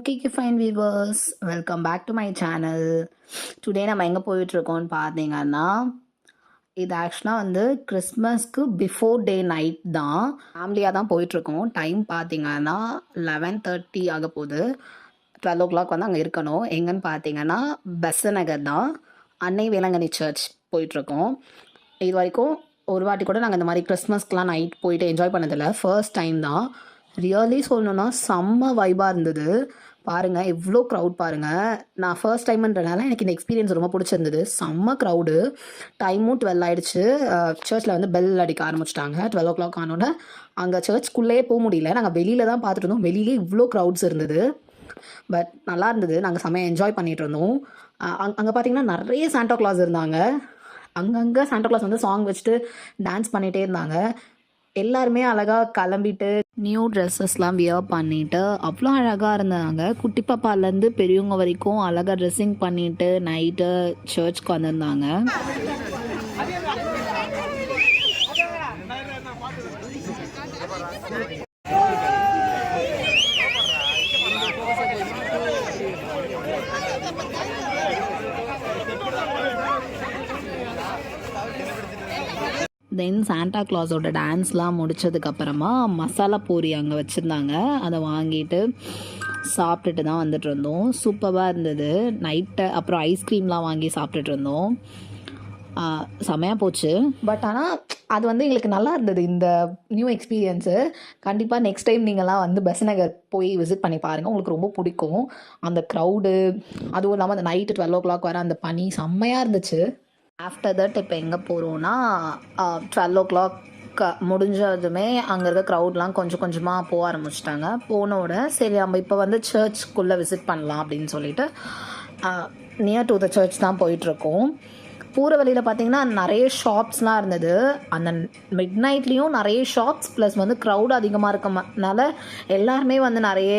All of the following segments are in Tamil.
Okay fine viewers, welcome back to my channel. Today நம்ம எங்கே போயிட்டுருக்கோம்னு பார்த்தீங்கன்னா, இது ஆக்சுவலாக வந்து கிறிஸ்மஸ்க்கு பிஃபோர் டே நைட் தான். ஃபேமிலியாக தான் போயிட்டுருக்கோம். டைம் பார்த்தீங்கன்னா 11:30 ஆக போகுது. 12 வந்து அங்கே இருக்கணும். எங்கன்னு பார்த்தீங்கன்னா பெசன்ட் நகர் தான். அன்னை வேளாங்கண்ணி சர்ச் போயிட்டுருக்கோம். இது வரைக்கும் ஒரு வாட்டி கூட நாங்கள் இந்த மாதிரி கிறிஸ்மஸ்க்குலாம் நைட் போயிட்டு என்ஜாய் பண்ணதில்லை. ஃபர்ஸ்ட் டைம் தான். ரியலி சொல்லணுன்னா செம்ம வைபாக இருந்தது. பாருங்கள் எவ்வளோ க்ரௌட் பாருங்கள். நான் ஃபர்ஸ்ட் டைம்ன்றனால எனக்கு இந்த எக்ஸ்பீரியன்ஸ் ரொம்ப பிடிச்சிருந்தது. செம்ம க்ரௌடு. டைமும் 12 ஆகிடுச்சு. சர்ச்சில் வந்து பெல் அடிக்க ஆரம்பிச்சிட்டாங்க. 12 ஆனோட அங்கே சர்ச்க்குள்ளேயே போக முடியல. நாங்கள் வெளியில் தான் பார்த்துட்டு இருந்தோம். வெளியிலே இவ்வளோ க்ரௌட்ஸ் இருந்தது. பட் நல்லா இருந்தது. நாங்கள் செம்மையாக என்ஜாய் பண்ணிகிட்டு இருந்தோம். அங்கே பார்த்தீங்கன்னா நிறைய சாண்டா கிளாஸ் இருந்தாங்க. அங்கங்கே சாண்டா கிளாஸ் வந்து சாங் வச்சுட்டு டான்ஸ் பண்ணிகிட்டே இருந்தாங்க. எல்லாருமே அழகாக கிளம்பிட்டு நியூ ட்ரெஸ்ஸஸ்லாம் வியர் பண்ணிவிட்டு அவ்வளோ அழகாக இருந்தாங்க. குட்டி பாப்பாலேருந்து பெரியவங்க வரைக்கும் அழகாக ட்ரெஸ்ஸிங் பண்ணிவிட்டு நைட்டு சர்ச்சுக்கு வந்திருந்தாங்க. தென் சாண்டா கிளாஸோட டான்ஸ்லாம் முடித்ததுக்கப்புறமா மசாலா பூரி அங்கே வச்சுருந்தாங்க. அதை வாங்கிட்டு சாப்பிட்டுட்டு தான் வந்துட்டு இருந்தோம். சூப்பராக இருந்தது. நைட்டு அப்புறம் ஐஸ்கிரீம்லாம் வாங்கி சாப்பிட்டுட்டு இருந்தோம். செமையாக போச்சு. பட் ஆனால் அது வந்து எங்களுக்கு நல்லா இருந்தது இந்த நியூ எக்ஸ்பீரியன்ஸு. கண்டிப்பாக நெக்ஸ்ட் டைம் நீங்கள்லாம் வந்து பெசன்ட் நகர் போய் விசிட் பண்ணி பாருங்கள். உங்களுக்கு ரொம்ப பிடிக்கும். அந்த க்ரௌடு, அதுவும் இல்லாமல் அந்த நைட்டு 12 வர அந்த பனி செம்மையாக இருந்துச்சு. ஆஃப்டர் தட் இப்போ எங்கே போகிறோன்னா 12 முடிஞ்சதுமே அங்கே இருக்க க்ரௌட்லாம் கொஞ்சம் கொஞ்சமாக போக ஆரம்பிச்சிட்டாங்க. போனோட சரி நம்ம இப்போ வந்து சர்ச்சுக்குள்ளே விசிட் பண்ணலாம் அப்படின்னு சொல்லிட்டு நியர் டு த சர்ச் தான் போயிட்டுருக்கோம். போகிற வழியில் பார்த்திங்கன்னா நிறைய ஷாப்ஸ்லாம் இருந்தது. அந்த மிட் நைட்லேயும் நிறைய ஷாப்ஸ் ப்ளஸ் வந்து க்ரௌட் அதிகமாக இருக்கனால எல்லாருமே வந்து நிறைய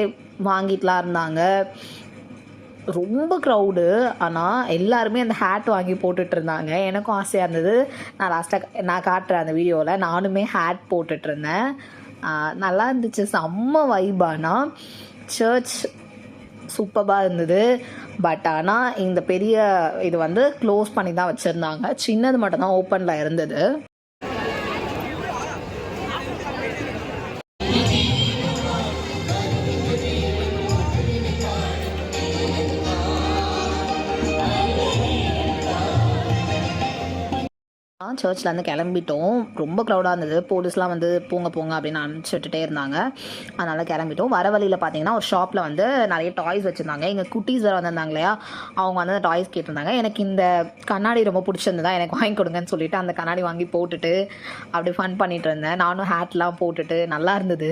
வாங்கிட்டுலாம் இருந்தாங்க. ரொம்ப க்ரௌடு. ஆனால் எல்லாருமே அந்த ஹேட் வாங்கி போட்டுட்டு இருந்தாங்க. எனக்கும் ஆசையாக இருந்தது. நான் லாஸ்ட்டாக காட்டுறேன் அந்த வீடியோவில். நானுமே ஹேட் போட்டுட்ருந்தேன். நல்லா இருந்துச்சு. செம்ம வைபானா சர்ச் சூப்பராக இருந்தது. பட் ஆனால் இந்த பெரிய இது வந்து க்ளோஸ் பண்ணி தான் வச்சுருந்தாங்க. சின்னது மட்டும்தான் ஓப்பனில் இருந்தது. சர்ச்லேருந்து கிளம்பிட்டோம். ரொம்ப க்ரௌடாக இருந்தது. போலீஸ்லாம் வந்து போங்க போங்க அப்படின்னு அனுப்பிச்சி விட்டுட்டே இருந்தாங்க. அதனால் கிளம்பிட்டோம். வர வழியில் பார்த்தீங்கன்னா ஒரு ஷாப்பில் வந்து நிறைய டாய்ஸ் வச்சுருந்தாங்க. எங்கள் குட்டீஸ் வேறு வந்திருந்தாங்க இல்லையா, அவங்க வந்து டாய்ஸ் கேட்டிருந்தாங்க. எனக்கு இந்த கண்ணாடி ரொம்ப பிடிச்சிருந்ததா, எனக்கு வாங்கி கொடுங்கன்னு சொல்லிட்டு அந்த கண்ணாடி வாங்கி போட்டுட்டு அப்படி ஃபன் பண்ணிகிட்டு இருந்தேன். நானும் ஹேட்லாம் போட்டுட்டு நல்லா இருந்தது.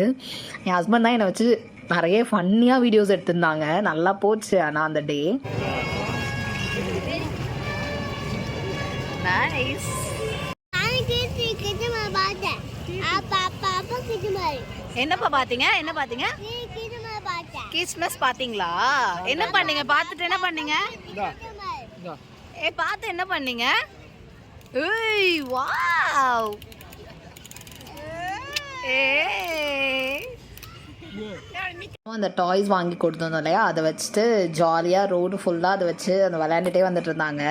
என் ஹஸ்பண்ட் தான் என்னை வச்சு நிறைய ஃபன்னியாக வீடியோஸ் எடுத்திருந்தாங்க. நல்லா போச்சு. ஆனால் அந்த டே நைஸ். என்னப்பா பாத்தீங்க? என்ன பாத்தீங்க? கிறிஸ்மஸ் பாத்தீங்களா? என்ன பண்ணீங்க? பார்த்துட்டு என்ன பண்ணீங்க? பார்த்து என்ன பண்ணீங்க? ஏய் வாவ். அந்த டாய்ஸ் வாங்கி கொடுத்தோம் இல்லையா, அதை வச்சுட்டு ஜாலியாக ரோடு ஃபுல்லாக அதை வச்சு அந்த விளையாண்டுட்டே வந்துட்டு இருந்தாங்க.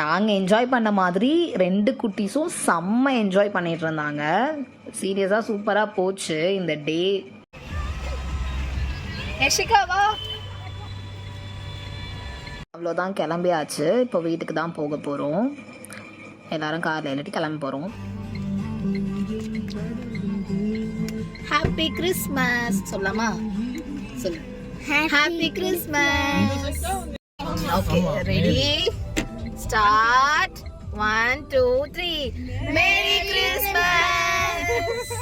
நாங்கள் என்ஜாய் பண்ண மாதிரி 2 குட்டீஸும் செம்ம என்ஜாய் பண்ணிட்டு இருந்தாங்க. சீரியஸாக சூப்பராக போச்சு இந்த டே. அவ்வளோதான், கிளம்பியாச்சு. இப்போ வீட்டுக்கு தான் போக போகிறோம். எல்லாரும் காரில் ஏறிட்டு கிளம்பி போகிறோம். ஹாப்பி கிறிஸ்மஸ் சொல்லலாமா? சொல்லு. Happy Christmas. Okay ready start. 1 2 3 merry Christmas.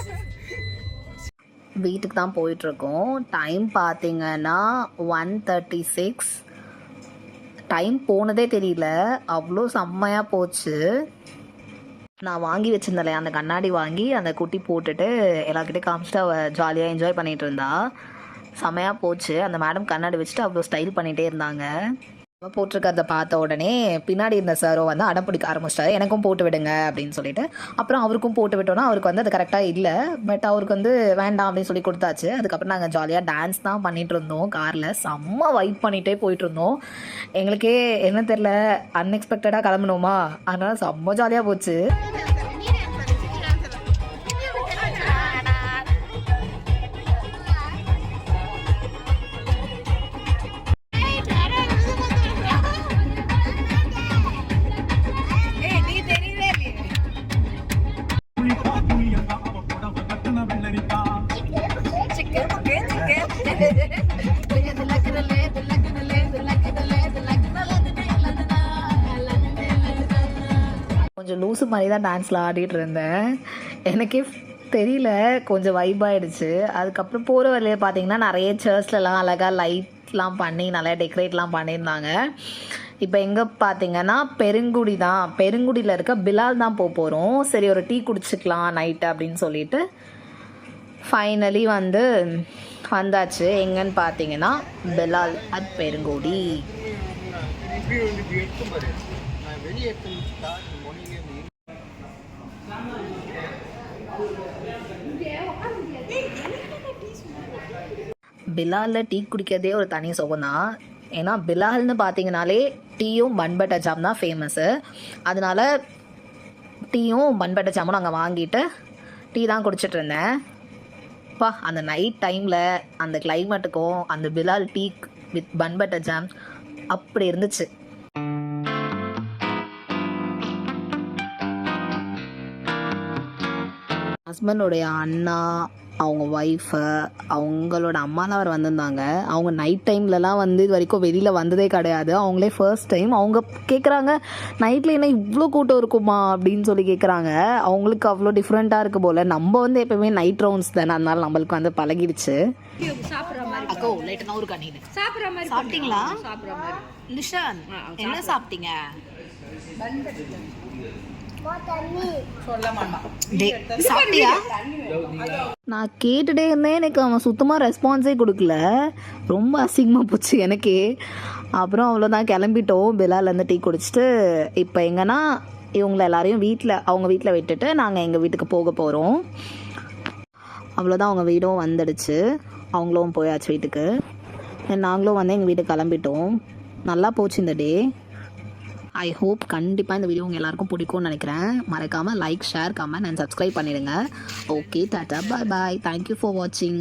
வீட்டுக்கு தான் போயிட்டுருக்கோம். டைம் பார்த்தீங்கன்னா 1:36. டைம் போனதே தெரியல. அவ்வளோ செம்மையாக போச்சு. நான் வாங்கி வச்சுருந்தேன் அந்த கண்ணாடி வாங்கி அந்த குட்டி போட்டுட்டு எல்லாருக்கிட்டே காமிச்சிட்டு அவள் ஜாலியாக என்ஜாய் பண்ணிகிட்டு இருந்தா. செம்மையாக போச்சு. அந்த மேடம் கண்ணாடி வச்சுட்டு அவ்வளோ ஸ்டைல் பண்ணிகிட்டே இருந்தாங்க. அவ போட்டிருக்கிறத பார்த்த உடனே பின்னாடி இருந்த சாரோ வந்து அடம் பிடிக்க ஆரம்பிச்சிட்டாரு, எனக்கும் போட்டு விடுங்க அப்படின்னு சொல்லிட்டு. அப்புறம் அவருக்கும் போட்டு விட்டோன்னா அவருக்கு வந்து அது கரெக்டாக இல்லை, பட் அவருக்கு வந்து வேண்டாம் அப்படின்னு சொல்லி கொடுத்தாச்சு. அதுக்கப்புறம் நாங்கள் ஜாலியாக டான்ஸ் தான் பண்ணிகிட்டு இருந்தோம் காரில், செம்ம வைப் பண்ணிகிட்டே போயிட்டு இருந்தோம். எங்களுக்கே என்ன தெரில, அன்எக்ஸ்பெக்டடாக கிளம்பணுமா, அதனால செம்ம ஜாலியாக போச்சு. கொஞ்சம் லூசு மாதிரி தான் டான்ஸில் ஆடிட்டு இருந்தேன், எனக்கே தெரியல, கொஞ்சம் வைப் ஆகிடுச்சு. அதுக்கப்புறம் போகிற வழியே பார்த்தீங்கன்னா நிறைய சர்ச்லலாம் அழகாக லைட்லாம் பண்ணி நல்லா டெக்கரேட்லாம் பண்ணியிருந்தாங்க. இப்போ எங்கே பார்த்தீங்கன்னா பெருங்குடி தான், பெருங்குடியில் இருக்க பிலால் தான் போகிறோம். சரி ஒரு டீ குடிச்சிக்கலாம் நைட்டு அப்படின்னு சொல்லிட்டு ஃபைனலி வந்து வந்தாச்சு. எங்கன்னு பார்த்தீங்கன்னா பிலால் அட் பெருங்குடி. பிலாலில் டீ குடிக்கிறதே ஒரு தனி சுகம் தான். ஏன்னா பிலால்னு பார்த்தீங்கனாலே டீயும் பன் பட்டர் ஜாம் தான் ஃபேமஸ்ஸு. அதனால டீயும் பன் பட்டர் ஜாமும் நாங்கள் வாங்கிட்டு டீ தான் குடிச்சிட்டு இருந்தேன். அப்பா அந்த நைட் டைமில் அந்த கிளைமேட்டுக்கும் அந்த பிலால் tea with bun butter jam அப்படி இருந்துச்சு. ஹஸ்பண்டோடைய அண்ணா, அவங்க ஒய்ஃபு, அவங்களோட அம்மாலாம் அவர் வந்திருந்தாங்க. அவங்க நைட் டைம்லலாம் வந்து இது வரைக்கும் வெளியில் வந்ததே கிடையாது, அவங்களே ஃபர்ஸ்ட் டைம். அவங்க கேட்குறாங்க, நைட்டில் என்ன இவ்வளோ கூட்டம் இருக்குமா அப்படின்னு சொல்லி கேட்குறாங்க. அவங்களுக்கு அவ்வளோ டிஃப்ரெண்ட்டாக இருக்குது போல். நம்ம வந்து எப்போயுமே நைட் ரவுண்ட்ஸ் தானே, அதனால நம்மளுக்கு வந்து பழகிடுச்சு. அக்கோ லைட்டாக ஒரு கண்ணீர் சாப்பிட்டீங்களா? நிஷான் என்ன சாப்பிட்டீங்க? நான் கேட்டுட்டே இருந்தேன், எனக்கு அவன் சுத்தமாக ரெஸ்பான்ஸே கொடுக்கல, ரொம்ப அசிங்கமாக போச்சு எனக்கே. அப்புறம் அவ்வளோதான் கிளம்பிட்டோம். பிலாலேருந்து டீ குடிச்சிட்டு இப்போ எங்கன்னா இவங்களை எல்லாரையும் அவங்க வீட்டில் விட்டுட்டு நாங்கள் எங்கள் வீட்டுக்கு போக போகிறோம். அவ்வளோதான், அவங்க வீடும் வந்துடுச்சு, அவங்களும் போயாச்சு வீட்டுக்கு. நாங்களும் வந்து எங்கள் வீட்டுக்கு கிளம்பிட்டோம். நல்லா போச்சு இந்த டே. ஐ ஹோப் கண்டிப்பாக இந்த வீடியோ உங்கள் எல்லாருக்கும் பிடிக்கும்னு நினைக்கிறேன். மறக்காமல் like, share, comment and subscribe பண்ணிடுங்க. Okay, tata, bye bye. Thank you for வாட்சிங்.